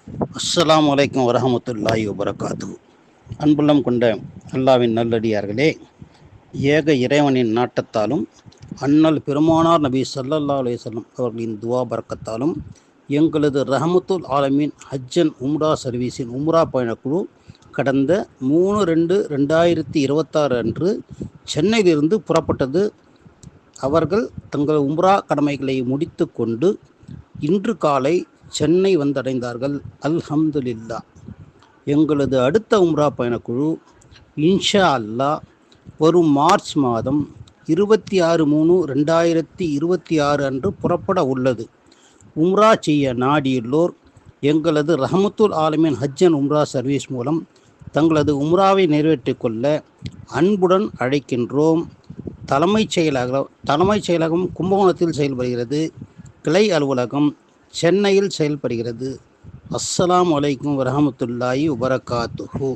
அஸ்ஸலாமு அலைக்கும் வரஹமத்துல்லாஹி வபரகாத்துஹு. அன்புள்ளம் கொண்ட அல்லாவின் நல்லடியார்களே, ஏக இறைவனின் நாட்டத்தாலும் அண்ணல் பெருமானார் நபி ஸல்லல்லாஹு அலைஹி வஸல்லம் அவர்களின் துவா பரக்கத்தாலும் எங்களது ரஹமத்துல் ஆலமீன் ஹஜ் அண்ட் உம்ரா சர்வீஸின் உம்ரா பயணக்குழு கடந்த 3/2/2026 அன்று சென்னையிலிருந்து புறப்பட்டது. அவர்கள் தங்கள் உம்ரா கடமைகளை முடித்து கொண்டு இன்று காலை சென்னை வந்தடைந்தார்கள். அல்ஹம்துலில்லாஹ். எங்களது அடுத்த உம்ரா பயணக்குழு இன்ஷா அல்லாஹ் வரும் மார்ச் மாதம் 26/3/2026 அன்று புறப்பட உள்ளது. உம்ரா செய்ய நாடியுள்ளோர் எங்களது ரஹமத்துல் ஆலமீன் ஹஜ் அண்ட் உம்ரா சர்வீஸ் மூலம் தங்களது உம்ராவை நிறைவேற்றிக் கொள்ள அன்புடன் அழைக்கின்றோம். தலைமைச் செயலகம் கும்பகோணத்தில் செயல்படுகிறது. கிளை அலுவலகம் சென்னையில் செயல்படுகிறது. அஸ்ஸலாமு அலைக்கும் வரஹமத்துல்லாஹி வபரகாத்துஹு.